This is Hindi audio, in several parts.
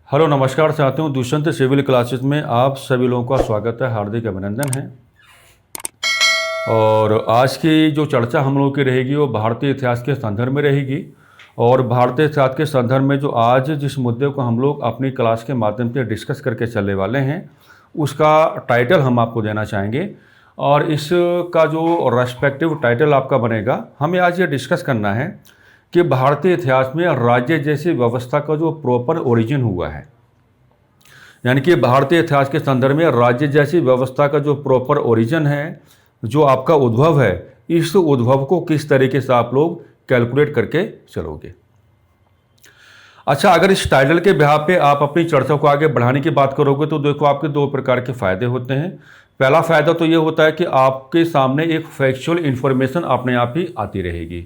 हेलो नमस्कार साथियों, दुष्यंत सिविल क्लासेस में आप सभी लोगों का स्वागत है, हार्दिक अभिनंदन है। और आज की जो चर्चा हम लोगों की रहेगी वो भारतीय इतिहास के संदर्भ में रहेगी। और भारतीय इतिहास के संदर्भ में जो आज जिस मुद्दे को हम लोग अपनी क्लास के माध्यम से डिस्कस करके चलने वाले हैं उसका टाइटल हम आपको देना चाहेंगे। और इसका जो रेस्पेक्टिव टाइटल आपका बनेगा, हमें आज ये डिस्कस करना है कि भारतीय इतिहास में राज्य जैसी व्यवस्था का जो प्रॉपर ओरिजिन हुआ है, यानी कि भारतीय इतिहास के संदर्भ में राज्य जैसी व्यवस्था का जो प्रॉपर ओरिजिन है, जो आपका उद्भव है, इस उद्भव को किस तरीके से आप लोग कैलकुलेट करके चलोगे। अच्छा, अगर इस टाइटल के बिहाफ पे आप अपनी चर्चा को आगे बढ़ाने की बात करोगे तो देखो आपके दो प्रकार के फ़ायदे होते हैं। पहला फ़ायदा तो ये होता है कि आपके सामने एक फैक्चुअल इन्फॉर्मेशन अपने आप ही आती रहेगी।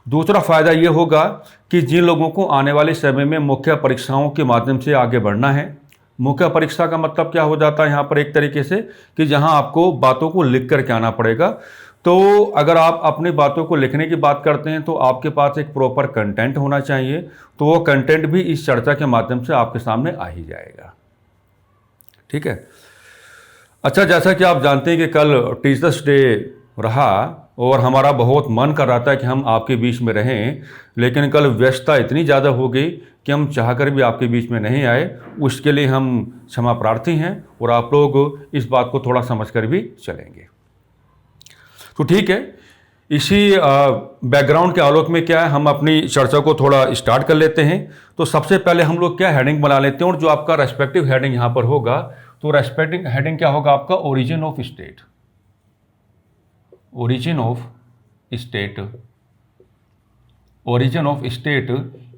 दूसरा फ़ायदा ये होगा कि जिन लोगों को आने वाले समय में मुख्य परीक्षाओं के माध्यम से आगे बढ़ना है, मुख्य परीक्षा का मतलब क्या हो जाता है यहाँ पर एक तरीके से कि जहाँ आपको बातों को लिख करके आना पड़ेगा। तो अगर आप अपनी बातों को लिखने की बात करते हैं तो आपके पास एक प्रॉपर कंटेंट होना चाहिए, तो वो कंटेंट भी इस चर्चा के माध्यम से आपके सामने आ ही जाएगा। ठीक है। अच्छा, जैसा कि आप जानते हैं कि कल टीचर्स डे रहा और हमारा बहुत मन कर रहा था कि हम आपके बीच में रहें, लेकिन कल व्यस्तता इतनी ज़्यादा हो गई कि हम चाहकर भी आपके बीच में नहीं आए। उसके लिए हम क्षमा प्रार्थी हैं और आप लोग इस बात को थोड़ा समझ कर भी चलेंगे। तो ठीक है, इसी बैकग्राउंड के आलोक में क्या है, हम अपनी चर्चा को थोड़ा स्टार्ट कर लेते हैं। तो सबसे पहले हम लोग क्या हेडिंग बना लेते हैं, और जो आपका रेस्पेक्टिव हेडिंग यहाँ पर होगा, तो रेस्पेक्टिव हेडिंग क्या होगा आपका, origin of state. Origin of state, origin of state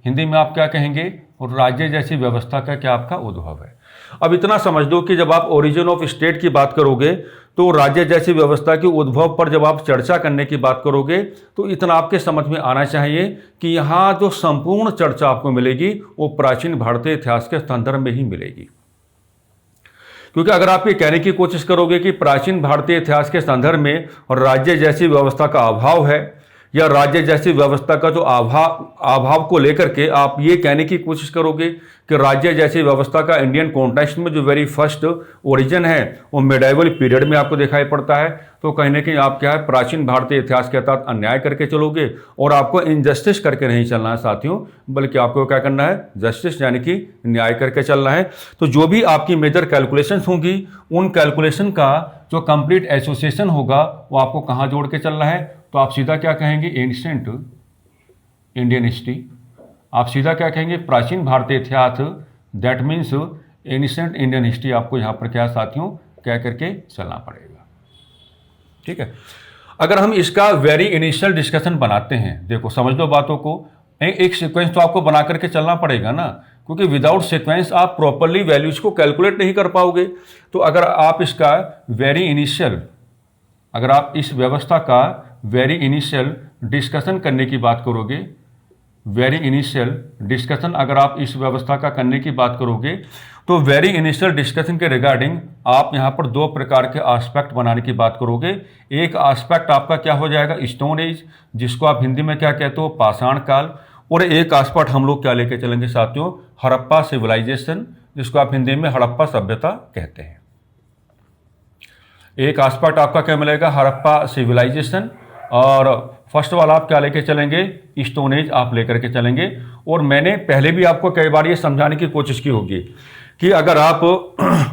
Hindi में आप क्या कहेंगे, और राज्य जैसी व्यवस्था का क्या आपका उद्भव है। अब इतना समझ दो कि जब आप ओरिजिन ऑफ स्टेट की बात करोगे तो राज्य जैसी व्यवस्था के उद्भव पर जब आप चर्चा करने की बात करोगे तो इतना आपके समझ में आना चाहिए कि यहाँ जो संपूर्ण चर्चा आपको मिलेगी वो प्राचीन भारतीय इतिहास के संदर्भ में ही मिलेगी। क्योंकि अगर आप ये कहने की कोशिश करोगे कि प्राचीन भारतीय इतिहास के संदर्भ में राज्य जैसी व्यवस्था का अभाव है, या राज्य जैसी व्यवस्था का जो अभाव को लेकर के आप ये कहने की कोशिश करोगे कि राज्य जैसी व्यवस्था का इंडियन कॉन्टेक्स्ट में जो वेरी फर्स्ट ओरिजिन है वो मिडाइवल पीरियड में आपको दिखाई पड़ता है, तो कहीं ना कहीं आप क्या है, प्राचीन भारतीय इतिहास के तहत अन्याय करके चलोगे। और आपको इनजस्टिस करके नहीं चलना है साथियों, बल्कि आपको क्या करना है, जस्टिस यानी कि न्याय करके चलना है। तो जो भी आपकी मेजर कैलकुलेशंस होंगी, उन कैलकुलेशन का जो कंप्लीट एसोसिएशन होगा वो आपको कहाँ जोड़ के चलना है, तो आप सीधा क्या कहेंगे, एंशिएंट इंडियन हिस्ट्री। आप सीधा क्या कहेंगे, प्राचीन भारतीय इतिहास, that means ancient Indian history. आपको यहाँ पर क्या साथियों कह करके चलना पड़ेगा। ठीक है। अगर हम इसका वेरी इनिशियल डिस्कशन बनाते हैं, देखो समझ लो बातों को, एक सीक्वेंस तो आपको बना करके चलना पड़ेगा ना, क्योंकि विदाउट सीक्वेंस आप प्रॉपरली वैल्यूज को कैलकुलेट नहीं कर पाओगे। तो अगर आप इसका वेरी इनिशियल, अगर आप इस व्यवस्था का वेरी इनिशियल डिस्कशन करने की बात करोगे, वेरी इनिशियल डिस्कशन अगर आप इस व्यवस्था का करने की बात करोगे, तो वेरी इनिशियल डिस्कशन के रिगार्डिंग आप यहाँ पर दो प्रकार के एस्पेक्ट बनाने की बात करोगे। एक एस्पेक्ट आपका क्या हो जाएगा, स्टोन एज, जिसको आप हिंदी में क्या कहते हो, पाषाण काल। और एक एस्पेक्ट हम लोग क्या लेके चलेंगे साथियों, हड़प्पा सिविलाइजेशन, जिसको आप हिंदी में हड़प्पा सभ्यता कहते हैं। एक एस्पेक्ट आपका क्या मिलेगा, हड़प्पा सिविलाइजेशन, और फर्स्ट वाला आप क्या लेके चलेंगे, स्टोन एज आप लेकर के चलेंगे। और मैंने पहले भी आपको कई बार ये समझाने की कोशिश की होगी कि अगर आप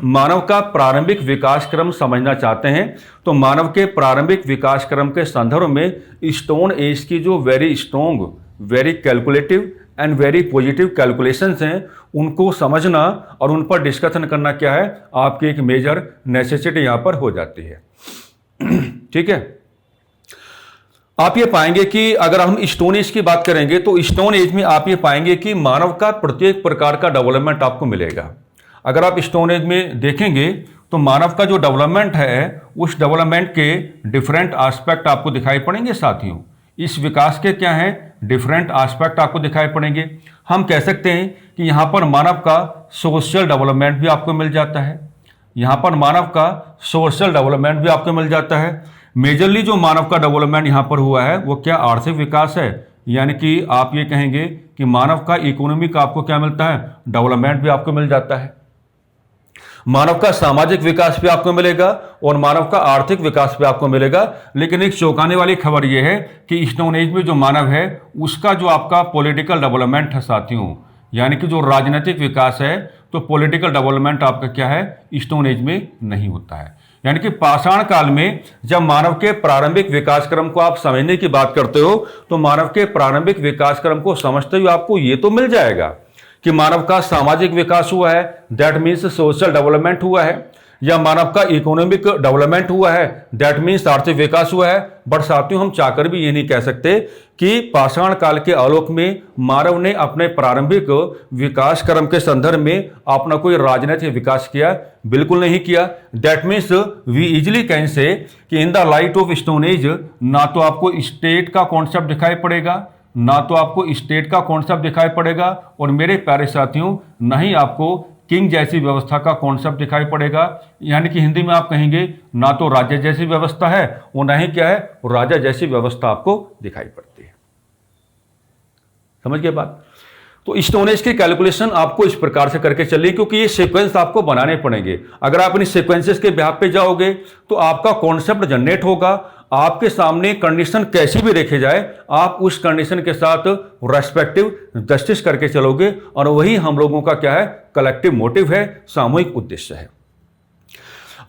मानव का प्रारंभिक विकास क्रम समझना चाहते हैं तो मानव के प्रारंभिक विकास क्रम के संदर्भ में स्टोन एज की जो very strong, very calculative and very positive calculations हैं, उनको समझना और उन पर डिस्कशन करना क्या है, आपकी एक मेजर नेसेसिटी यहाँ पर हो जाती है। ठीक है। आप ये पाएंगे कि अगर हम स्टोन एज की बात करेंगे तो स्टोन एज में आप ये पाएंगे कि मानव का प्रत्येक प्रकार का डेवलपमेंट आपको मिलेगा। अगर आप स्टोन एज में देखेंगे तो मानव का जो डेवलपमेंट है, उस डेवलपमेंट के डिफरेंट एस्पेक्ट आपको दिखाई पड़ेंगे साथियों। इस विकास के क्या हैं, डिफरेंट एस्पेक्ट आपको दिखाई पड़ेंगे। हम कह सकते हैं कि यहाँ पर मानव का सोशल डेवलपमेंट भी आपको मिल जाता है, यहाँ पर मानव का सोशल डेवलपमेंट भी आपको मिल जाता है। मेजरली जो मानव का डेवलपमेंट यहाँ पर हुआ है वो क्या, आर्थिक विकास है, यानी कि आप ये कहेंगे कि मानव का इकोनॉमिक आपको क्या मिलता है, डेवलपमेंट भी आपको मिल जाता है, मानव का सामाजिक विकास भी आपको मिलेगा और मानव का आर्थिक विकास भी आपको मिलेगा। लेकिन एक चौंकाने वाली खबर यह है कि स्टोन एज में जो मानव है उसका जो आपका पॉलिटिकल डेवलपमेंट है साथियों, यानी कि जो राजनीतिक विकास है, तो पॉलिटिकल डेवलपमेंट आपका क्या है, स्टोन एज में नहीं होता है। यानी कि पाषाण काल में जब मानव के प्रारंभिक विकास क्रम को आप समझने की बात करते हो तो मानव के प्रारंभिक विकास क्रम को समझते हुए आपको ये तो मिल जाएगा कि मानव का सामाजिक विकास हुआ है, दैट मीन्स सोशल डेवलपमेंट हुआ है, या मानव का इकोनॉमिक डेवलपमेंट हुआ है, दैट मीन्स आर्थिक विकास हुआ है। बट साथियों हम चाहकर भी ये नहीं कह सकते कि पाषाण काल के आलोक में मानव ने अपने प्रारंभिक विकास क्रम के संदर्भ में अपना कोई राजनीतिक विकास किया, बिल्कुल नहीं किया। That means we easily can say कि in the light of stone age ना तो आपको स्टेट का कॉन्सेप्ट दिखाई पड़ेगा, ना तो आपको स्टेट का कॉन्सेप्ट दिखाई पड़ेगा, और मेरे प्यारे साथियों ना ही आपको किंग जैसी व्यवस्था का कॉन्सेप्ट दिखाई पड़ेगा। यानी कि हिंदी में आप कहेंगे ना तो राज्य जैसी व्यवस्था है और ना ही क्या है, राजा जैसी व्यवस्था आपको दिखाई पड़ती है। समझ गए बात? तो स्टोन एज की कैलकुलेशन आपको इस प्रकार से करके चलिए, क्योंकि ये सीक्वेंस आपको बनाने पड़ेंगे। अगर आप इन सीक्वेंसेस के बिहाफ पे जाओगे तो आपका कॉन्सेप्ट जनरेट होगा, आपके सामने कंडीशन कैसी भी रखी जाए आप उस कंडीशन के साथ रेस्पेक्टिव जस्टिस करके चलोगे, और वही हम लोगों का क्या है, कलेक्टिव मोटिव है, सामूहिक उद्देश्य है।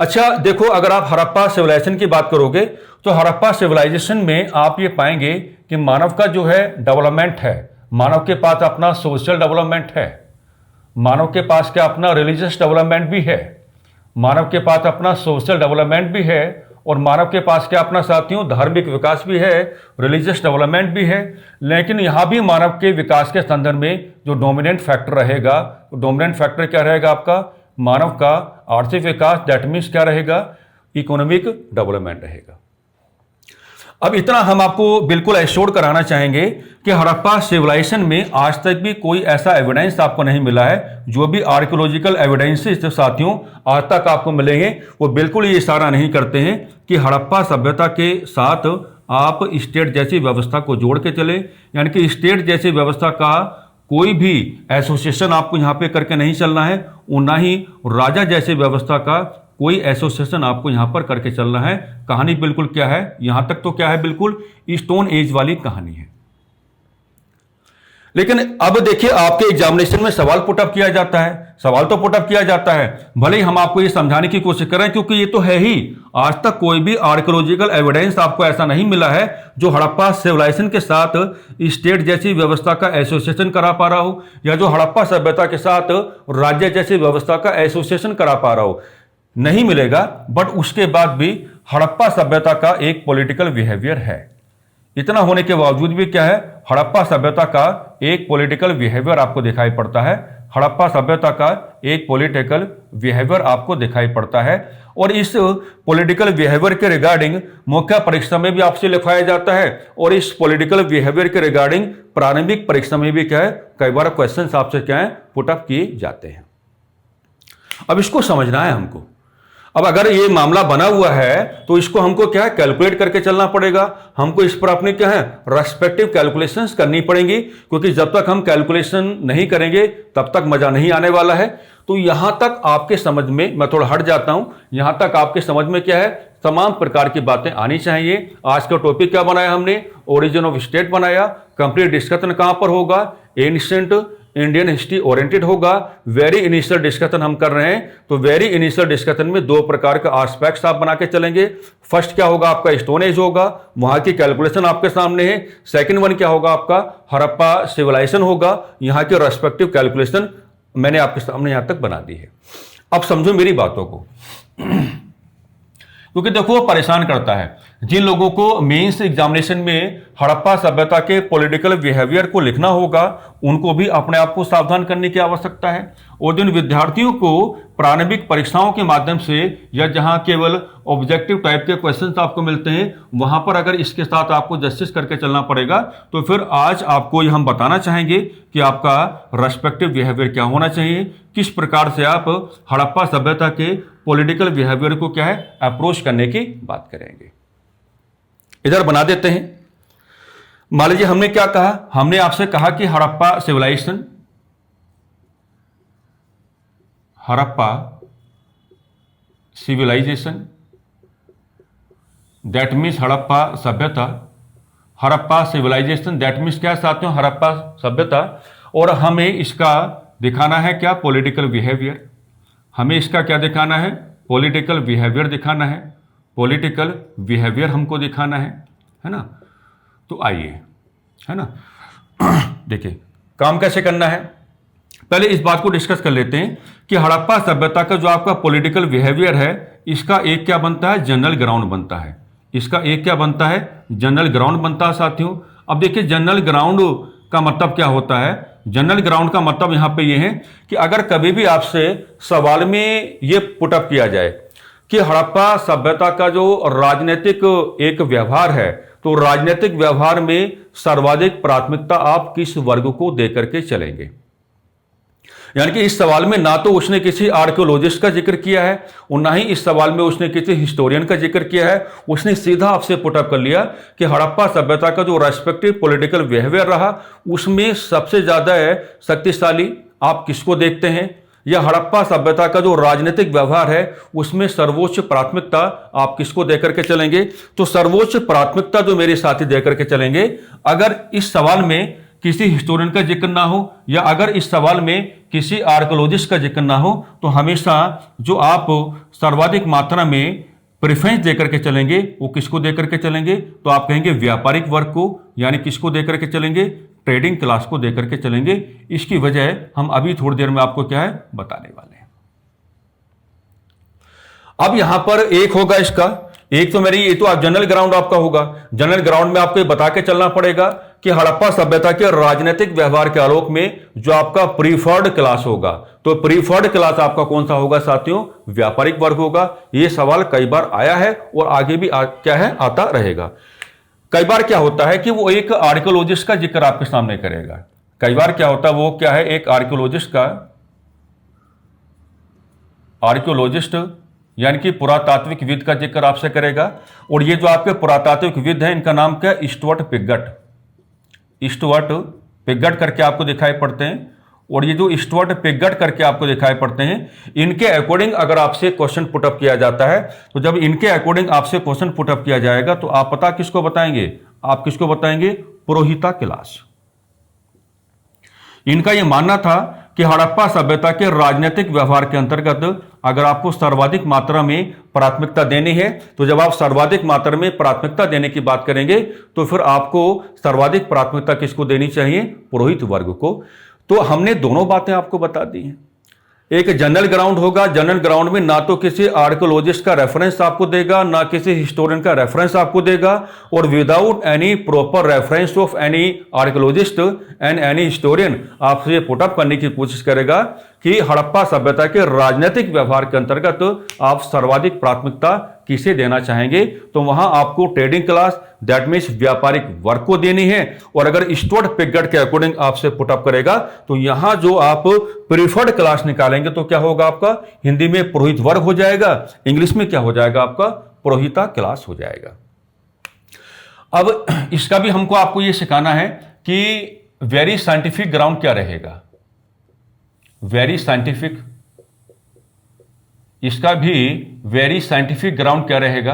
अच्छा देखो, अगर आप हड़प्पा सिविलाइजेशन की बात करोगे तो हड़प्पा सिविलाइजेशन में आप ये पाएंगे कि मानव का जो है डेवलपमेंट है, मानव के पास अपना सोशल डेवलपमेंट है, मानव के पास क्या अपना रिलीजियस डेवलपमेंट भी है, मानव के पास अपना सोशल डेवलपमेंट भी है, और मानव के पास क्या अपना साथियों धार्मिक विकास भी है, रिलीजियस डेवलपमेंट भी है। लेकिन यहां भी मानव के विकास के संदर्भ में जो डोमिनेंट फैक्टर रहेगा, डोमिनेंट फैक्टर क्या रहेगा आपका, मानव का आर्थिक विकास, दैट मीन्स क्या रहेगा, इकोनॉमिक डेवलपमेंट रहेगा। अब इतना हम आपको बिल्कुल एश्योर कराना चाहेंगे कि हड़प्पा सिविलाइजेशन में आज तक भी कोई ऐसा एविडेंस आपको नहीं मिला है, जो भी आर्कियोलॉजिकल एविडेंसेस साथियों आज तक आपको मिलेंगे वो बिल्कुल ये इशारा नहीं करते हैं कि हड़प्पा सभ्यता के साथ आप स्टेट जैसी व्यवस्था को जोड़ के चले। यानी कि स्टेट जैसी व्यवस्था का कोई भी एसोसिएशन आपको यहाँ पे करके नहीं चलना है, और ना ही राजा जैसी व्यवस्था का कोई एसोसिएशन आपको यहां पर करके चलना है। कहानी बिल्कुल क्या है, यहां तक तो क्या है, बिल्कुल स्टोन एज वाली कहानी है। लेकिन अब देखिए आपके एग्जामिनेशन में सवाल पुटअप किया जाता है, सवाल तो पुटअप किया जाता है, भले ही हम आपको ये समझाने की कोशिश करें, क्योंकि ये तो है ही, आज तक कोई भी आर्कियोलॉजिकल एविडेंस आपको ऐसा नहीं मिला है जो हड़प्पा सिविलाइजेशन के साथ स्टेट जैसी व्यवस्था का एसोसिएशन करा पा रहा हो, या जो हड़प्पा सभ्यता के साथ राज्य जैसी व्यवस्था का एसोसिएशन करा पा रहा हो, नहीं मिलेगा। बट उसके बाद भी हड़प्पा सभ्यता का एक पॉलिटिकल बिहेवियर है। इतना होने के बावजूद भी क्या है, हड़प्पा सभ्यता का एक पॉलिटिकल बिहेवियर आपको दिखाई पड़ता है, हड़प्पा सभ्यता का एक पॉलिटिकल बिहेवियर आपको दिखाई पड़ता है। और इस पॉलिटिकल बिहेवियर के रिगार्डिंग मुख्य परीक्षा में भी आपसे लिखवाया जाता है, और इस पॉलिटिकल बिहेवियर के रिगार्डिंग प्रारंभिक परीक्षा में भी क्या है, कई बार क्वेश्चंस आपसे क्या है, पुटअप किए जाते हैं। अब इसको समझना है हमको। अब अगर ये मामला बना हुआ है तो इसको हमको क्या है, कैलकुलेट करके चलना पड़ेगा, हमको इस पर अपनी क्या है, रेस्पेक्टिव कैलकुलेशंस करनी पड़ेंगी, क्योंकि जब तक हम कैलकुलेशन नहीं करेंगे तब तक मजा नहीं आने वाला है। तो यहां तक आपके समझ में, मैं थोड़ा हट जाता हूं, यहां तक आपके समझ में क्या है, तमाम प्रकार की बातें आनी चाहिए। आज का टॉपिक क्या बनाया हमने, ओरिजिन ऑफ स्टेट बनाया। कंप्लीट डिस्कशन कहां पर होगा, एंशिएंट इंडियन हिस्ट्री ओरिएंटेड होगा। वेरी इनिशियल डिस्कशन हम कर रहे हैं, तो वेरी इनिशियल डिस्कशन में दो प्रकार का एस्पेक्ट्स आप बना के चलेंगे। फर्स्ट क्या होगा, आपका स्टोन एज होगा, वहां की कैलकुलेशन आपके सामने है। सेकंड वन क्या होगा, आपका हड़प्पा सिविलाइजेशन होगा, यहां के रेस्पेक्टिव कैलकुलेशन मैंने आपके सामने यहां तक बना दी है। अब समझो मेरी बातों को, क्योंकि देखो वो परेशान करता है जिन लोगों को मेंस एग्जामिनेशन में हड़प्पा सभ्यता के पॉलिटिकल बिहेवियर को लिखना होगा, उनको भी अपने आप को सावधान करने की आवश्यकता है। और जिन विद्यार्थियों को प्रारंभिक परीक्षाओं के माध्यम से या जहां केवल ऑब्जेक्टिव टाइप के क्वेश्चंस आपको मिलते हैं, वहां पर अगर इसके साथ आपको जस्टिस करके चलना पड़ेगा, तो फिर आज आपको ये हम बताना चाहेंगे कि आपका रेस्पेक्टिव बिहेवियर क्या होना चाहिए, किस प्रकार से आप हड़प्पा सभ्यता के पॉलिटिकल बिहेवियर को क्या है, अप्रोच करने की बात करेंगे। इधर बना देते हैं। मान लीजिए हमने क्या कहा, हमने आपसे कहा कि Harappa civilisation, Harappa civilisation, that means Harappa सभ्यता, हड़प्पा सिविलाइजेशन दैट मीन्स क्या साथियों, हड़प्पा सभ्यता। और हमें इसका दिखाना है क्या, पॉलिटिकल बिहेवियर। हमें इसका क्या दिखाना है, पॉलिटिकल बिहेवियर दिखाना है, पॉलिटिकल बिहेवियर हमको दिखाना है ना। तो आइए, है ना, देखिए काम कैसे करना है। पहले इस बात को डिस्कस कर लेते हैं कि हड़प्पा सभ्यता का जो आपका पॉलिटिकल बिहेवियर है, इसका एक क्या बनता है, जनरल ग्राउंड बनता है। इसका एक क्या बनता है, जनरल ग्राउंड बनता है साथियों। अब देखिए जनरल ग्राउंड का मतलब क्या होता है। जनरल ग्राउंड का मतलब यहां पे ये है कि अगर कभी भी आपसे सवाल में ये पुटअप किया जाए कि हड़प्पा सभ्यता का जो राजनीतिक एक व्यवहार है, तो राजनीतिक व्यवहार में सर्वाधिक प्राथमिकता आप किस वर्ग को देकर के चलेंगे। यानी कि इस सवाल में ना तो उसने किसी आर्कियोलॉजिस्ट का जिक्र किया है और ना ही इस सवाल में उसने किसी हिस्टोरियन का जिक्र किया है। उसने सीधा आपसे पुटअप कर लिया कि हड़प्पा सभ्यता का जो रेस्पेक्टिव पॉलिटिकल बिहेवियर रहा, उसमें सबसे ज्यादा शक्तिशाली आप किसको देखते हैं, या हड़प्पा सभ्यता का जो राजनीतिक व्यवहार है उसमें सर्वोच्च प्राथमिकता आप किसको देकर के चलेंगे। तो सर्वोच्च प्राथमिकता जो मेरे साथी देकर के चलेंगे, अगर इस सवाल में किसी हिस्टोरियन का जिक्र ना हो या अगर इस सवाल में किसी आर्कियोलॉजिस्ट का जिक्र ना हो, तो हमेशा जो आप सर्वाधिक मात्रा में प्रेफरेंस देकर के चलेंगे वो किसको देकर के चलेंगे, तो आप कहेंगे व्यापारिक वर्ग को, यानी किसको देकर के चलेंगे, ट्रेडिंग क्लास को देकर के चलेंगे। इसकी वजह हम अभी थोड़ी देर में आपको क्या है बताने वाले हैं। अब यहां पर एक होगा इसका, एक तो मेरी ये तो आप जनरल ग्राउंड आपका होगा। जनरल ग्राउंड में आपको बता के चलना पड़ेगा कि हड़प्पा सभ्यता के राजनीतिक व्यवहार के आलोक में जो आपका प्रीफर्ड क्लास होगा, तो प्रीफर्ड क्लास आपका कौन सा होगा साथियों, व्यापारिक वर्ग होगा। यह सवाल कई बार आया है और आगे भी क्या है आता रहेगा। कई बार क्या होता है कि वो एक आर्कियोलॉजिस्ट का जिक्र आपके सामने करेगा। कई बार क्या होता है वो क्या है, एक आर्कियोलॉजिस्ट का, आर्कियोलॉजिस्ट यानी कि पुरातात्विक विद का जिक्र आपसे करेगा। और ये जो आपके पुरातात्विक विद है इनका नाम क्या है, स्टुअर्ट पिगट, स्टुअर्ट पिगट करके आपको दिखाई पड़ते हैं। और ये जो स्टुअर्ट पिगट करके आपको दिखाई पड़ते हैं, इनके अकॉर्डिंग अगर आपसे क्वेश्चन पुटअप किया जाता है, तो जब इनके अकॉर्डिंग आपसे क्वेश्चन पुटअप किया जाएगा तो आप पता किसको बताएंगे, आप किसको बताएंगे, पुरोहिता क्लास। इनका यह मानना था कि हड़प्पा सभ्यता के राजनीतिक व्यवहार के अंतर्गत अगर आपको सर्वाधिक मात्रा में प्राथमिकता देनी है, तो जब आप सर्वाधिक मात्रा में प्राथमिकता देने की बात करेंगे तो फिर आपको सर्वाधिक प्राथमिकता किसको देनी चाहिए, पुरोहित वर्ग को। तो हमने दोनों बातें आपको बता दी हैं। एक जनरल ग्राउंड होगा, जनरल ग्राउंड में ना तो किसी आर्कियोलॉजिस्ट का रेफरेंस आपको देगा, ना किसी हिस्टोरियन का रेफरेंस आपको देगा, और without any proper reference of any archaeologist and any historian आपसे पुटअप करने की कोशिश करेगा कि हड़प्पा सभ्यता के राजनीतिक व्यवहार के अंतर्गत आप सर्वाधिक प्राथमिकता किसे देना चाहेंगे। तो वहां आपको ट्रेडिंग क्लास दैट मीन्स व्यापारिक वर्ग को देनी है। और अगर स्टुअर्ट पिगट के अकॉर्डिंग आपसे पुटअप करेगा तो यहां जो आप प्रीफर्ड क्लास निकालेंगे तो क्या होगा आपका, हिंदी में पुरोहित वर्ग हो जाएगा, इंग्लिश में क्या हो जाएगा आपका, पुरोहिता क्लास हो जाएगा। अब इसका भी हमको आपको यह सिखाना है कि वेरी साइंटिफिक ग्राउंड क्या रहेगा, वेरी साइंटिफिक, इसका भी वेरी साइंटिफिक ग्राउंड क्या रहेगा।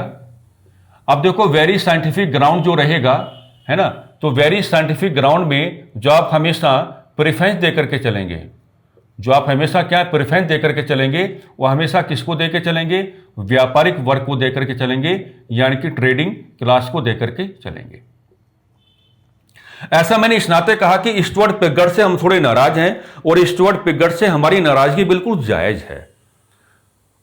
अब देखो वेरी साइंटिफिक ग्राउंड जो रहेगा है ना, तो वेरी साइंटिफिक ग्राउंड में जो आप हमेशा प्रेफरेंस देकर के चलेंगे, जो आप हमेशा क्या प्रेफरेंस देकर के चलेंगे, वो हमेशा किसको देकर चलेंगे, व्यापारिक वर्ग को देकर के चलेंगे, यानी कि ट्रेडिंग क्लास को देकर के चलेंगे। ऐसा मैंने इस नाते कहा कि स्टुअर्ट पिगट से हम थोड़े नाराज हैं और स्टुअर्ट पिगट से हमारी नाराजगी बिल्कुल जायज है।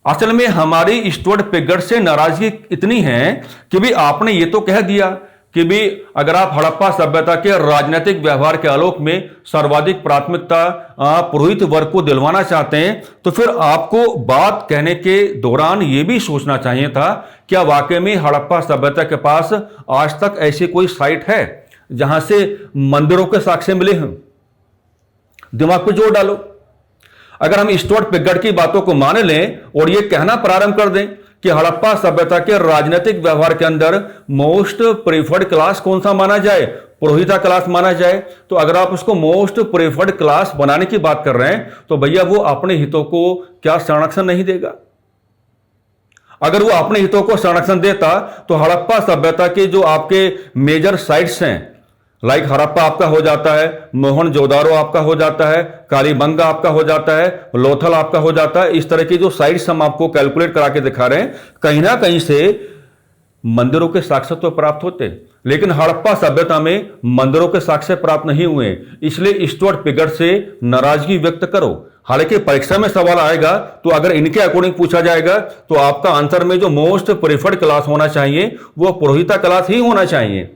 असल में हमारी स्टुअर्ट पिगट से नाराजगी इतनी है कि भी आपने ये तो कह दिया कि भी अगर आप हड़प्पा सभ्यता के राजनीतिक व्यवहार के आलोक में सर्वाधिक प्राथमिकता पुरोहित वर्ग को दिलवाना चाहते हैं, तो फिर आपको बात कहने के दौरान यह भी सोचना चाहिए था क्या वाकई में हड़प्पा सभ्यता के पास आज तक ऐसी कोई साइट है जहां से मंदिरों के साक्ष्य मिले हैं। दिमाग पे जोर डालो। अगर हम स्टुअर्ट पिगट की बातों को मान लें और यह कहना प्रारंभ कर दें कि हड़प्पा सभ्यता के राजनीतिक व्यवहार के अंदर मोस्ट प्रीफर्ड क्लास कौन सा माना जाए, पुरोहिता क्लास माना जाए, तो अगर आप उसको मोस्ट प्रेफर्ड क्लास बनाने की बात कर रहे हैं तो भैया वो अपने हितों को क्या संरक्षण नहीं देगा? अगर वो अपने हितों को संरक्षण देता तो हड़प्पा सभ्यता के जो आपके मेजर साइट्स हैं, लाइक हड़प्पा आपका हो जाता है, मोहनजोदारो आपका हो जाता है, कालीबंगा आपका हो जाता है, लोथल आपका हो जाता है, इस तरह की जो साइट्स हम आपको कैलकुलेट करा के दिखा रहे हैं, कहीं ना कहीं से मंदिरों के साक्ष्य तो प्राप्त होते, लेकिन हड़प्पा सभ्यता में मंदिरों के साक्ष्य प्राप्त नहीं हुए। इसलिए स्टुअर्ट पिगट से नाराजगी व्यक्त करो। हालांकि परीक्षा में सवाल आएगा तो अगर इनके अकॉर्डिंग पूछा जाएगा तो आपका आंसर में जो मोस्ट प्रेफर्ड क्लास होना चाहिए वो पुरोहिता क्लास ही होना चाहिए।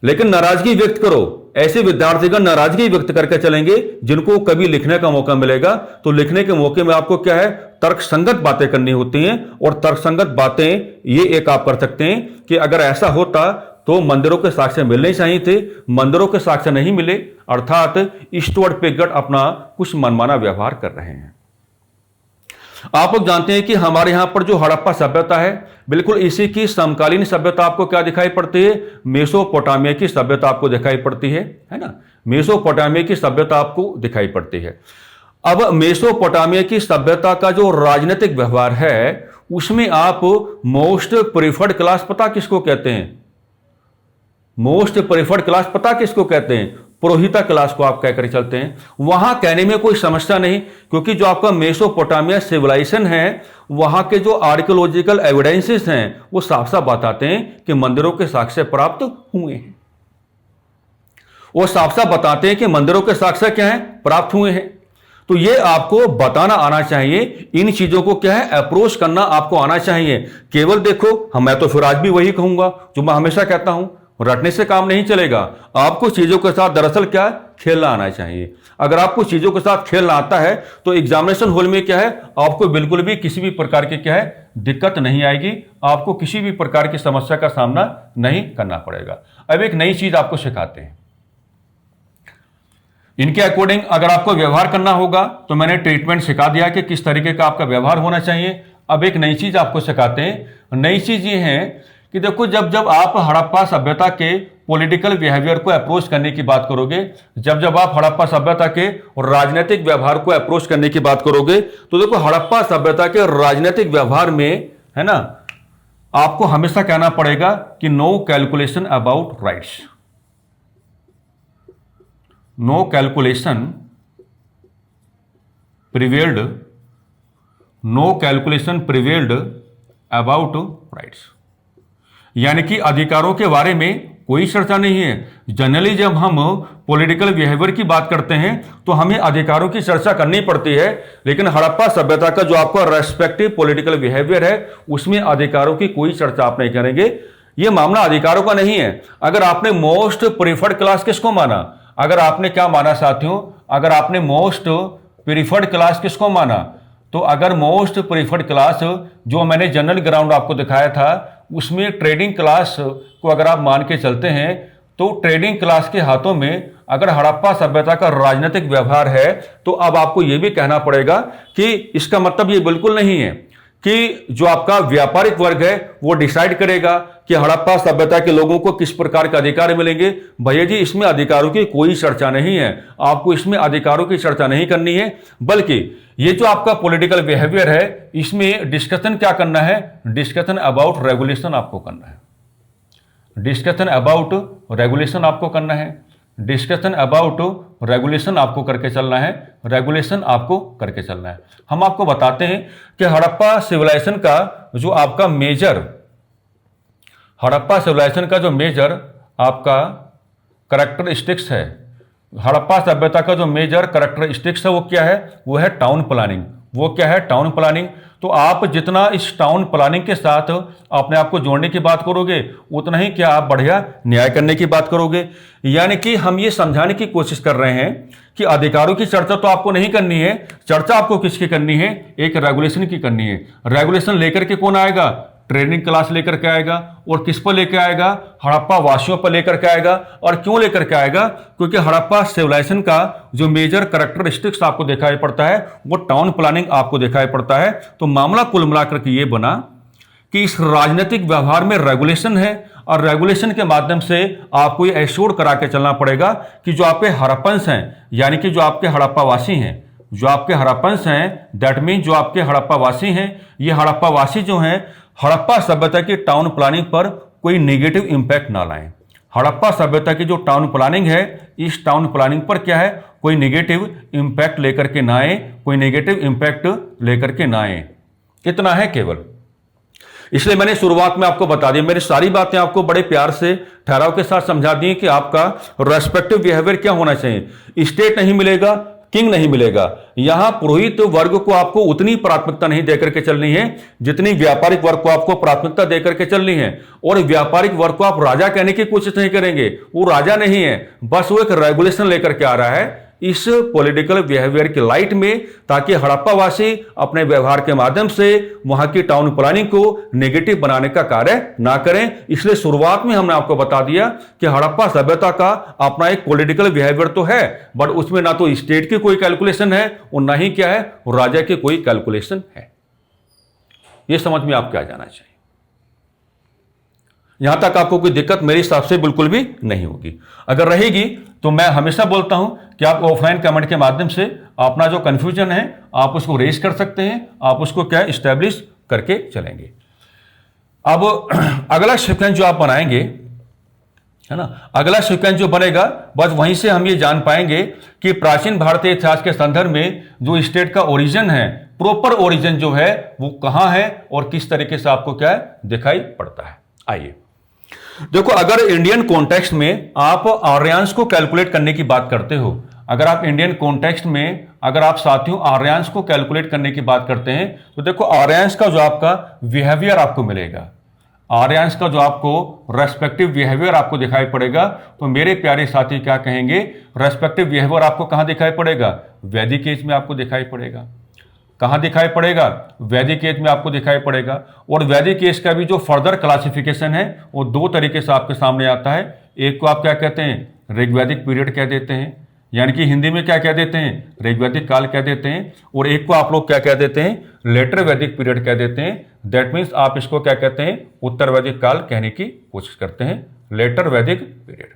लेकिन नाराजगी व्यक्त करो, ऐसे विद्यार्थीगण नाराजगी व्यक्त करके चलेंगे जिनको कभी लिखने का मौका मिलेगा तो लिखने के मौके में आपको क्या है, तर्कसंगत बातें करनी होती हैं। और तर्कसंगत बातें ये एक आप कर सकते हैं कि अगर ऐसा होता तो मंदिरों के साक्ष्य मिलने चाहिए थे, मंदिरों के साक्ष्य नहीं मिले, अर्थात स्टुअर्ट पिगट अपना कुछ मनमाना व्यवहार कर रहे हैं। आप लोग जानते हैं कि हमारे यहां पर जो हड़प्पा सभ्यता है बिल्कुल इसी की समकालीन सभ्यता आपको क्या दिखाई पड़ती है, मेसोपोटामिया की सभ्यता आपको दिखाई पड़ती है ना। मेसोपोटामिया की सभ्यता आपको दिखाई पड़ती है। अब मेसोपोटामिया की सभ्यता का जो राजनीतिक व्यवहार है उसमें आप मोस्ट प्रेफर्ड क्लास पता किसको कहते हैं? मोस्ट प्रेफर्ड क्लास पता किसको कहते हैं? पुरोहिता क्लास को आप कहकर चलते हैं। वहां कहने में कोई समस्या नहीं, क्योंकि जो आपका मेसोपोटामिया सिविलाइजेशन है वहां के जो आर्कियोलॉजिकल एविडेंसेस हैं वो साफ साफ बताते हैं कि मंदिरों के साक्ष्य प्राप्त हुए हैं। वो साफ साफ बताते हैं कि मंदिरों के साक्ष्य क्या है, प्राप्त हुए हैं। तो ये आपको बताना आना चाहिए, इन चीजों को क्या है अप्रोच करना आपको आना चाहिए। केवल देखो, मैं तो फिर आज भी वही कहूंगा जो मैं हमेशा कहता हूं, रटने से काम नहीं चलेगा। आपको चीजों के साथ दरअसल क्या खेलना आना चाहिए। अगर आपको चीजों के साथ खेलना आता है तो एग्जामिनेशन हॉल में क्या है आपको बिल्कुल भी किसी भी प्रकार की क्या है दिक्कत नहीं आएगी, आपको किसी भी प्रकार की समस्या का सामना नहीं करना पड़ेगा। अब एक नई चीज आपको सिखाते हैं। इनके अकॉर्डिंग अगर आपको व्यवहार करना होगा तो मैंने ट्रीटमेंट सिखा दिया कि किस तरीके का आपका व्यवहार होना चाहिए। अब एक नई चीज आपको सिखाते हैं। नई चीज ये है कि देखो, जब जब आप हड़प्पा सभ्यता के पॉलिटिकल बिहेवियर को अप्रोच करने की बात करोगे, जब जब आप हड़प्पा सभ्यता के राजनीतिक व्यवहार को अप्रोच करने की बात करोगे, तो देखो हड़प्पा सभ्यता के राजनीतिक व्यवहार में है ना, आपको हमेशा कहना पड़ेगा कि no calculation about rights, no calculation prevailed, no calculation prevailed about rights, यानी कि अधिकारों के बारे में कोई चर्चा नहीं है। जनरली जब हम पॉलिटिकल बिहेवियर की बात करते हैं तो हमें अधिकारों की चर्चा करनी पड़ती है, लेकिन हड़प्पा सभ्यता का जो आपका रेस्पेक्टिव पॉलिटिकल बिहेवियर है उसमें अधिकारों की कोई चर्चा आप नहीं करेंगे। यह मामला अधिकारों का नहीं है। अगर आपने मोस्ट प्रीफर्ड क्लास किसको माना, अगर आपने क्या माना साथियों, अगर आपने मोस्ट प्रीफर्ड क्लास किसको माना, तो अगर मोस्ट प्रीफर्ड क्लास जो मैंने जनरल ग्राउंड आपको दिखाया था उसमें ट्रेडिंग क्लास को अगर आप मान के चलते हैं तो ट्रेडिंग क्लास के हाथों में अगर हड़प्पा सभ्यता का राजनीतिक व्यवहार है तो अब आपको यह भी कहना पड़ेगा कि इसका मतलब ये बिल्कुल नहीं है कि जो आपका व्यापारिक वर्ग है वो डिसाइड करेगा कि हड़प्पा सभ्यता के लोगों को किस प्रकार के अधिकार मिलेंगे। भैया जी, इसमें अधिकारों की कोई चर्चा नहीं है, आपको इसमें अधिकारों की चर्चा नहीं करनी है, बल्कि ये जो आपका पॉलिटिकल बिहेवियर है इसमें डिस्कशन क्या करना है, डिस्कशन अबाउट रेगुलेशन आपको करना है, डिस्कशन अबाउट रेगुलेशन आपको करना है, डिस्कशन अबाउट रेगुलेशन आपको करके चलना है, रेगुलेशन आपको करके चलना है। हम आपको बताते हैं कि हड़प्पा सिविलाइजेशन का जो आपका मेजर, हड़प्पा सिविलाइजेशन का जो मेजर आपका करैक्टरिस्टिक्स है, हड़प्पा सभ्यता का जो मेजर करैक्टरिस्टिक्स है वो क्या है, वो है टाउन प्लानिंग। वो क्या है, टाउन प्लानिंग। तो आप जितना इस टाउन प्लानिंग के साथ अपने आप को जोड़ने की बात करोगे उतना ही क्या आप बढ़िया न्याय करने की बात करोगे। यानी कि हम ये समझाने की कोशिश कर रहे हैं कि अधिकारों की चर्चा तो आपको नहीं करनी है, चर्चा आपको किसकी करनी है, एक रेगुलेशन की करनी है। रेगुलेशन लेकर के कौन आएगा, ट्रेनिंग क्लास लेकर के आएगा, और किस पर लेकर आएगा, हड़प्पा वासियों पर लेकर के आएगा। और क्यों लेकर के आएगा, क्योंकि हड़प्पा सिविलाइजेशन का जो मेजर करैक्टरिस्टिक्स आपको दिखाई पड़ता है वो टाउन प्लानिंग आपको दिखाई पड़ता है। तो मामला कुल मिलाकर के ये बना कि इस राजनीतिक व्यवहार में रेगुलेशन है, और रेगुलेशन के माध्यम से आपको ये एश्योर करा के चलना पड़ेगा कि जो आपके हड़प्पन्स हैं, यानी कि जो आपके हड़प्पावासी हैं, जो आपके हड़प्पन्स हैं, दैट मीन जो आपके हड़प्पावासी हैं, ये हड़प्पावासी जो हैं हड़प्पा सभ्यता की टाउन प्लानिंग पर कोई नेगेटिव इंपैक्ट ना लाएं। हड़प्पा सभ्यता की जो टाउन प्लानिंग है, इस टाउन प्लानिंग पर क्या है, कोई नेगेटिव इंपैक्ट लेकर के ना आए, कोई नेगेटिव इंपैक्ट लेकर के ना आए। इतना है केवल। इसलिए मैंने शुरुआत में आपको बता दिया, मेरी सारी बातें आपको बड़े प्यार से ठहराव के साथ समझा दी कि आपका रेस्पेक्टिव बिहेवियर क्या होना चाहिए। स्टेट नहीं मिलेगा, किंग नहीं मिलेगा। यहां पुरोहित वर्ग को आपको उतनी प्राथमिकता नहीं देकर के चलनी है जितनी व्यापारिक वर्ग को आपको प्राथमिकता देकर के चलनी है। और व्यापारिक वर्ग को आप राजा कहने की कोशिश नहीं करेंगे, वो राजा नहीं है, बस वो एक रेगुलेशन लेकर के आ रहा है इस पॉलिटिकल बिहेवियर की लाइट में, ताकि हड़प्पावासी अपने व्यवहार के माध्यम से वहां की टाउन प्लानिंग को नेगेटिव बनाने का कार्य ना करें। इसलिए शुरुआत में हमने आपको बता दिया कि हड़प्पा सभ्यता का अपना एक पॉलिटिकल बिहेवियर तो है, बट उसमें ना तो स्टेट की कोई कैलकुलेशन है और ना ही क्या है, राजा की कोई कैलकुलेशन है। यह समझ में आपको आ जाना चाहिए। यहां तक आपको कोई दिक्कत मेरे हिसाब से बिल्कुल भी नहीं होगी। अगर रहेगी तो मैं हमेशा बोलता हूं कि आप ऑफलाइन कमेंट के माध्यम से अपना जो कंफ्यूजन है आप उसको रेज कर सकते हैं, आप उसको क्या इस्टेब्लिश करके चलेंगे। अब अगला सीक्वेंस जो आप बनाएंगे, है ना, अगला सीक्वेंस जो बनेगा, बस वहीं से हम ये जान पाएंगे कि प्राचीन भारतीय इतिहास के संदर्भ में जो स्टेट का ओरिजिन है, प्रॉपर ओरिजिन जो है वो कहां है और किस तरीके से आपको क्या है दिखाई पड़ता है। आइए देखो, अगर इंडियन कॉन्टेक्स्ट में आप आर्यांश को कैलकुलेट करने की बात करते हो, अगर आप इंडियन कॉन्टेक्स्ट में अगर आप साथियों आर्यांश को कैलकुलेट करने की बात करते हैं, तो देखो आर्यांश का जो आपका बिहेवियर आपको मिलेगा, आर्यांश का जो आपको रेस्पेक्टिव बिहेवियर आपको दिखाई पड़ेगा, तो मेरे प्यारे साथी क्या कहेंगे, रेस्पेक्टिव बिहेवियर आपको कहां दिखाई पड़ेगा, वैदिक एज में आपको दिखाई पड़ेगा। कहां दिखाई पड़ेगा, वैदिक एज में आपको दिखाई पड़ेगा। और वैदिक एज का भी जो फर्दर क्लासिफिकेशन है वो दो तरीके से आपके सामने आता है। एक को आप क्या कहते हैं, ऋग्वैदिक पीरियड कह देते हैं, यानी कि हिंदी में क्या कह देते हैं, ऋग्वैदिक काल कह देते हैं। और एक को आप लोग क्या कह देते हैं, लेटर वैदिक पीरियड कह देते हैं। दैट मीन्स आप इसको क्या कहते हैं, उत्तर वैदिक काल कहने की कोशिश करते हैं, लेटर वैदिक पीरियड,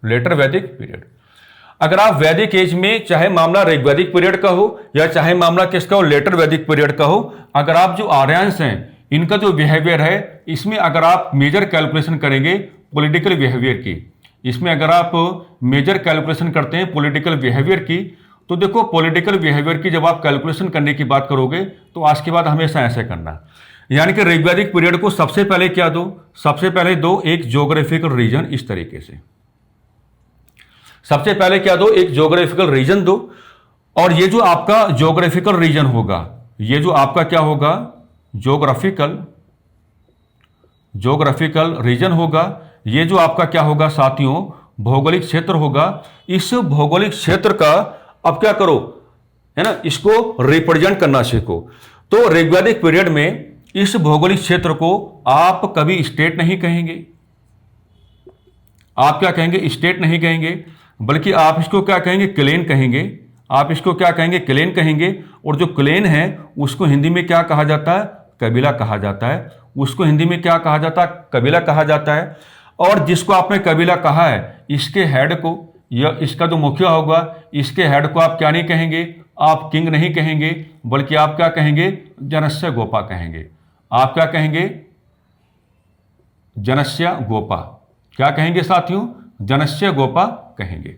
लेटर वैदिक पीरियड। अगर आप वैदिक एज में चाहे मामला ऋग्वैदिक पीरियड का हो या चाहे मामला किसका हो, लेटर वैदिक पीरियड का हो, अगर आप जो आर्यांश हैं इनका जो बिहेवियर है, इसमें अगर आप मेजर कैलकुलेशन करेंगे पॉलिटिकल बिहेवियर की, इसमें अगर आप मेजर कैलकुलेशन करते हैं पॉलिटिकल बिहेवियर की, तो देखो पॉलिटिकल बिहेवियर की जब आप कैलकुलेशन करने की बात करोगे तो आज के बाद हमेशा ऐसे करना, यानी कि ऋग्वैदिक पीरियड को सबसे पहले क्या दो, सबसे पहले दो एक ज्योग्राफिकल रीजन, इस तरीके से सबसे पहले क्या दो, एक ज्योग्राफिकल रीजन दो। और ये जो आपका ज्योग्राफिकल रीजन होगा, ये जो आपका क्या होगा, ज्योग्राफिकल रीजन होगा, ये जो आपका क्या होगा साथियों, भौगोलिक क्षेत्र होगा। इस भौगोलिक क्षेत्र का अब क्या करो, है ना, इसको रिप्रेजेंट करना सीखो। तो ऋग्वैदिक पीरियड में इस भौगोलिक क्षेत्र को आप कभी स्टेट नहीं कहेंगे, आप क्या कहेंगे, स्टेट नहीं कहेंगे, बल्कि आप इसको क्या कहेंगे, क्लेन कहेंगे। आप इसको क्या कहेंगे, क्लेन कहेंगे। और जो क्लेन है उसको हिंदी में क्या कहा जाता है, कबीला कहा जाता है। उसको हिंदी में क्या कहा जाता है, कबीला कहा जाता है। और जिसको आपने कबीला कहा है, इसके हेड को या इसका जो मुखिया होगा, इसके हेड को आप क्या नहीं कहेंगे, आप किंग नहीं कहेंगे, बल्कि आप क्या कहेंगे, जनस्य गोपा कहेंगे। आप क्या कहेंगे, जनस्य गोपा। क्या कहेंगे साथियों, जनस्य गोपा कहेंगे।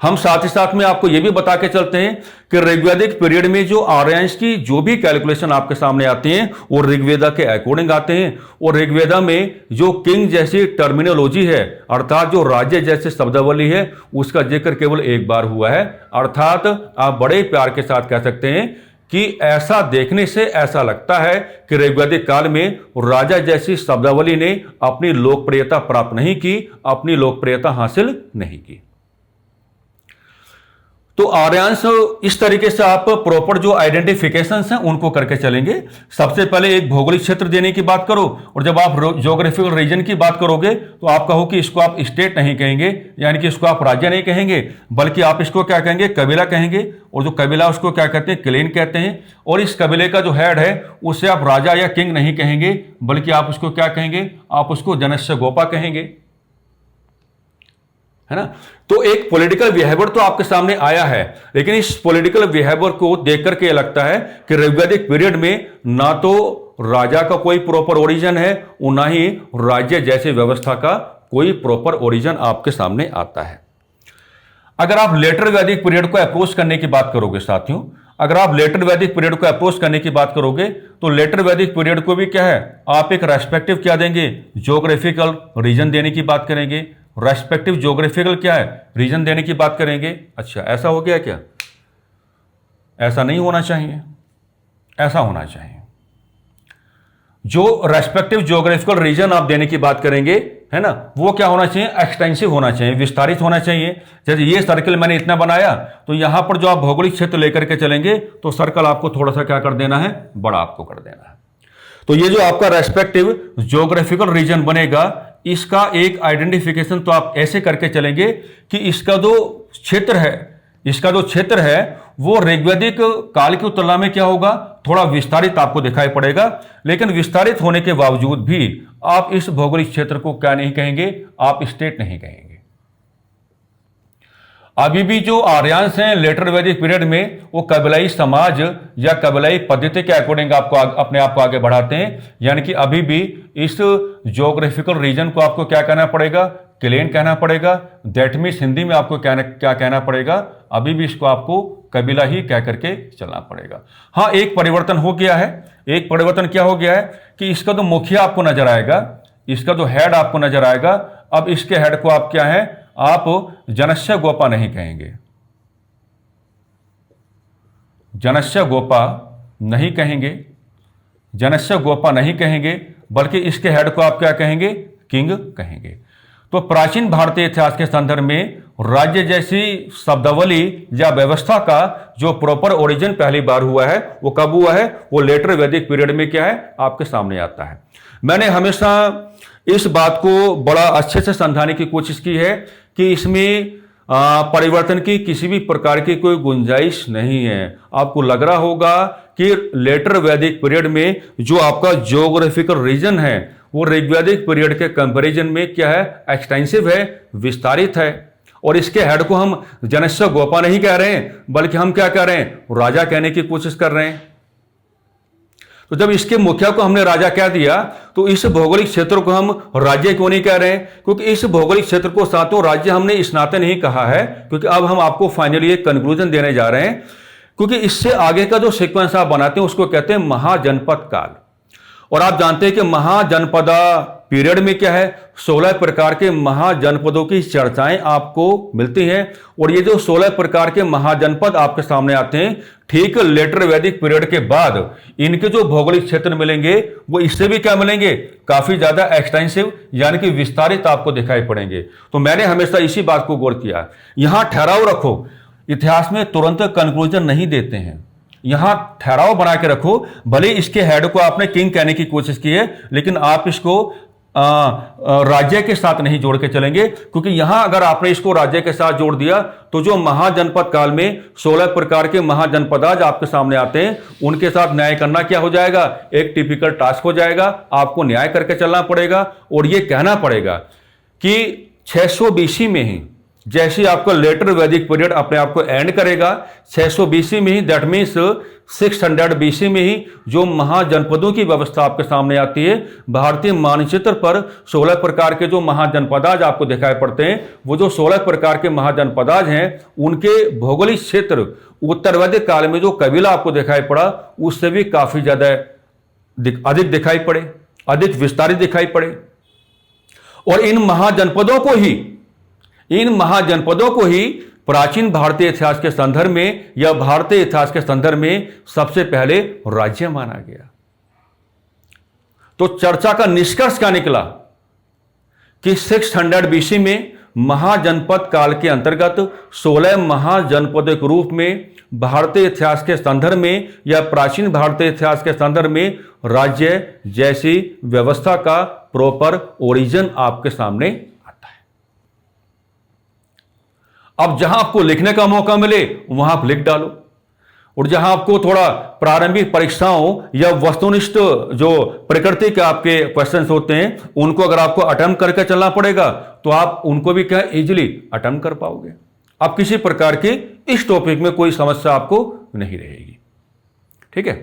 हम साथ ही साथ में आपको यह भी बता के चलते हैं कि ऋग्वैदिक पीरियड में जो आर्यांश की जो भी कैलकुलेशन आपके सामने आते हैं वो ऋग्वेदा के अकॉर्डिंग आते हैं। और ऋग्वेदा में जो किंग जैसी टर्मिनोलॉजी है, अर्थात जो राज्य जैसे शब्दावली है, उसका जिक्र केवल एक बार हुआ है। अर्थात आप बड़े प्यार के साथ कह सकते हैं कि ऐसा देखने से ऐसा लगता है कि ऋग्वैदिक काल में राजा जैसी शब्दावली ने अपनी लोकप्रियता प्राप्त नहीं की, अपनी लोकप्रियता हासिल नहीं की। तो आर्यांश इस तरीके से आप प्रॉपर जो आइडेंटिफिकेशंस हैं उनको करके चलेंगे। सबसे पहले एक भौगोलिक क्षेत्र देने की बात करो, और जब आप ज्योग्राफिकल रीजन की बात करोगे तो आप कहो कि इसको आप स्टेट नहीं कहेंगे, यानी कि इसको आप राज्य नहीं कहेंगे, बल्कि आप इसको क्या कहेंगे, कबीला कहेंगे। और जो कबीला उसको क्या कहते हैं, क्लेन कहते हैं। और इस कबीले का जो हेड है उसे आप राजा या किंग नहीं कहेंगे, बल्कि आप उसको क्या कहेंगे, आप उसको जनस्य गोपा कहेंगे, है ना। तो एक पॉलिटिकल बिहेवियर तो आपके सामने आया है, लेकिन इस पॉलिटिकल बिहेवियर को देख करके लगता है कि ऋग्वैदिक पीरियड में ना तो राजा का कोई प्रॉपर ओरिजिन है और ना ही राज्य जैसे व्यवस्था का कोई प्रॉपर ओरिजिन आपके सामने आता है। अगर आप लेटर वैदिक पीरियड को अप्रोच करने की बात करोगे साथियों, अगर आप लेटर वैदिक पीरियड को अप्रोच करने की बात करोगे तो लेटर वैदिक पीरियड को भी क्या है, आप एक रेस्पेक्टिव क्या देंगे, ज्योग्राफिकल रीजन देने की बात करेंगे। रेस्पेक्टिव ज्योग्राफिकल क्या है, रीजन देने की बात करेंगे। अच्छा, ऐसा हो गया क्या? ऐसा नहीं होना चाहिए, ऐसा होना चाहिए। जो रेस्पेक्टिव ज्योग्राफिकल रीजन आप देने की बात करेंगे, है ना, वो क्या होना चाहिए, एक्सटेंसिव होना चाहिए, विस्तारित होना चाहिए। जैसे ये सर्कल मैंने इतना बनाया, तो यहां पर जो आप भौगोलिक क्षेत्र लेकर के चलेंगे तो सर्कल आपको थोड़ा सा क्या कर देना है, बड़ा आपको कर देना है। तो ये जो आपका रेस्पेक्टिव ज्योग्राफिकल रीजन बनेगा, इसका एक आइडेंटिफिकेशन तो आप ऐसे करके चलेंगे कि इसका जो क्षेत्र है, इसका जो क्षेत्र है वो ऋग्वैदिक काल की तुलना में क्या होगा, थोड़ा विस्तारित आपको दिखाई पड़ेगा। लेकिन विस्तारित होने के बावजूद भी आप इस भौगोलिक क्षेत्र को क्या नहीं कहेंगे, आप स्टेट नहीं कहेंगे। अभी भी जो आर्यांस हैं लेटर वैदिक पीरियड में, वो कबीलाई समाज या कबीलाई पद्धति के अकॉर्डिंग आपको अपने आप को आगे बढ़ाते हैं। यानी कि अभी भी इस ज्योग्राफिकल रीजन को आपको क्या कहना पड़ेगा, क्लेन कहना पड़ेगा। दैट मीन्स हिंदी में आपको क्या कहना पड़ेगा, अभी भी इसको आपको कबीला ही कह करके चलना पड़ेगा। हाँ, एक परिवर्तन हो गया है। एक परिवर्तन क्या हो गया है कि इसका जो मुखिया आपको नजर आएगा, इसका जो हेड आपको नजर आएगा, अब इसके हेड को आप क्या है, आप जनस्य गोपा नहीं कहेंगे, जनस्य गोपा नहीं कहेंगे, जनस्य गोपा नहीं कहेंगे, बल्कि इसके हेड को आप क्या कहेंगे, किंग कहेंगे। तो प्राचीन भारतीय इतिहास के संदर्भ में राज्य जैसी शब्दावली या व्यवस्था का जो प्रॉपर ओरिजिन पहली बार हुआ है वो कब हुआ है, वो लेटर वैदिक पीरियड में क्या है, आपके सामने आता है। मैंने हमेशा इस बात को बड़ा अच्छे से समझाने की कोशिश की है कि इसमें परिवर्तन की किसी भी प्रकार की कोई गुंजाइश नहीं है। आपको लग रहा होगा कि लेटर वैदिक पीरियड में जो आपका ज्योग्राफिकल रीजन है वो ऋग्वैदिक पीरियड के कंपैरिजन में क्या है, एक्सटेंसिव है, विस्तारित है। और इसके हेड को हम जनस्य गोपा नहीं कह रहे हैं, बल्कि हम क्या कह रहे हैं, राजा कहने की कोशिश कर रहे हैं। तो जब इसके मुखिया को हमने राजा कह दिया, तो इस भौगोलिक क्षेत्र को हम राज्य क्यों नहीं कह रहे हैं, क्योंकि इस भौगोलिक क्षेत्र को सातों राज्य हमने इस नाते नहीं कहा है, क्योंकि अब हम आपको फाइनली एक कंक्लूजन देने जा रहे हैं। क्योंकि इससे आगे का जो सीक्वेंस आप बनाते हैं उसको कहते हैं महाजनपद काल। और आप जानते हैं कि महाजनपदा पीरियड में क्या है, 16 प्रकार के महाजनपदों की चर्चाएं आपको मिलती हैं। और ये जो 16 प्रकार के महाजनपद आपके सामने आते हैं, ठीक लेटर वैदिक पीरियड के बाद इनके जो भौगोलिक क्षेत्र मिलेंगे वो इससे भी क्या मिलेंगे, काफी ज्यादा एक्सटेंसिव यानी कि विस्तारित आपको दिखाई पड़ेंगे। तो मैंने हमेशा इसी बात को गौर किया। यहां ठहराव रखो, इतिहास में तुरंत कंक्लूजन नहीं देते हैं, यहां ठहराव बना के रखो। भले इसके हेड को आपने किंग कहने की कोशिश की है, लेकिन आप इसको राज्य के साथ नहीं जोड़ के चलेंगे, क्योंकि यहां अगर आपने इसको राज्य के साथ जोड़ दिया तो जो महाजनपद काल में 16 प्रकार के महाजनपद आज आपके सामने आते हैं उनके साथ न्याय करना क्या हो जाएगा, एक टिपिकल टास्क हो जाएगा। आपको न्याय करके चलना पड़ेगा और यह कहना पड़ेगा कि 600 BC में ही जैसे आपका लेटर वैदिक पीरियड अपने आप को एंड करेगा, 600 BC में ही, दैट मीन्स 600 BC में ही जो महाजनपदों की व्यवस्था आपके सामने आती है। भारतीय मानचित्र पर 16 प्रकार के जो महाजनपदाज आपको दिखाई पड़ते हैं, वो जो 16 प्रकार के महाजनपदाज हैं उनके भौगोलिक क्षेत्र उत्तर वैदिक काल में जो कबीला आपको दिखाई पड़ा उससे भी काफी ज्यादा अधिक दिखाई पड़े, अधिक विस्तारित दिखाई पड़े। और इन महाजनपदों को ही प्राचीन भारतीय इतिहास के संदर्भ में या भारतीय इतिहास के संदर्भ में सबसे पहले राज्य माना गया। तो चर्चा का निष्कर्ष क्या निकला कि 600 BC में महाजनपद काल के अंतर्गत 16 महाजनपदों के रूप में भारतीय इतिहास के संदर्भ में या प्राचीन भारतीय इतिहास के संदर्भ में राज्य जैसी व्यवस्था का प्रॉपर ओरिजिन आपके सामने आता है। अब जहां आपको लिखने का मौका मिले वहां आप लिख डालो, और जहां आपको थोड़ा प्रारंभिक परीक्षाओं या वस्तुनिष्ठ जो प्रकृति के आपके क्वेश्चंस होते हैं उनको अगर आपको अटेम्प्ट करके चलना पड़ेगा तो आप उनको भी क्या इजीली अटेम्प्ट कर पाओगे। अब किसी प्रकार की इस टॉपिक में कोई समस्या आपको नहीं रहेगी। ठीक है,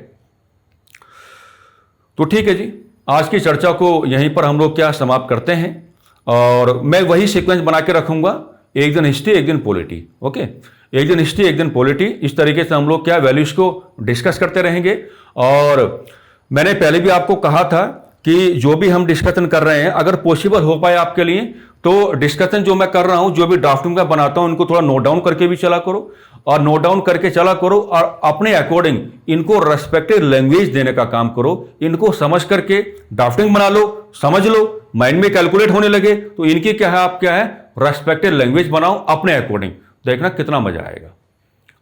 तो ठीक है जी, आज की चर्चा को यहीं पर हम लोग क्या समाप्त करते हैं, और मैं वही सीक्वेंस बना के रखूंगा, एक दिन हिस्ट्री एक दिन पॉलिटी। ओके, एक दिन हिस्ट्री एक दिन पॉलिटी, इस तरीके से हम लोग क्या वैल्यूज को डिस्कस करते रहेंगे। और मैंने पहले भी आपको कहा था कि जो भी हम डिस्कशन कर रहे हैं अगर पॉसिबल हो पाए आपके लिए तो डिस्कशन जो मैं कर रहा हूं, जो भी ड्राफ्टिंग में बनाता हूं, इनको थोड़ा नोट डाउन करके भी चला करो, और नोट डाउन करके चला करो, और अपने अकॉर्डिंग इनको रेस्पेक्टिव लैंग्वेज देने का काम करो। इनको समझ करके ड्राफ्टिंग बना लो, समझ लो, माइंड में कैलकुलेट होने लगे तो इनकी क्या है, आप क्या है रेस्पेक्टिव लैंग्वेज बनाओ अपने अकॉर्डिंग, देखना कितना मजा आएगा।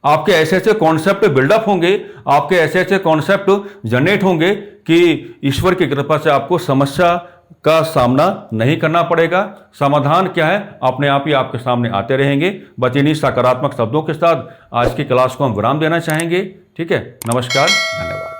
आपके ऐसे ऐसे कॉन्सेप्ट बिल्डअप होंगे, आपके ऐसे ऐसे कॉन्सेप्ट जनरेट होंगे कि ईश्वर की कृपा से आपको समस्या का सामना नहीं करना पड़ेगा। समाधान क्या है अपने आप ही आपके सामने आते रहेंगे। बस इन्हीं सकारात्मक शब्दों के साथ आज की क्लास को हम विराम देना चाहेंगे। ठीक है, नमस्कार, धन्यवाद।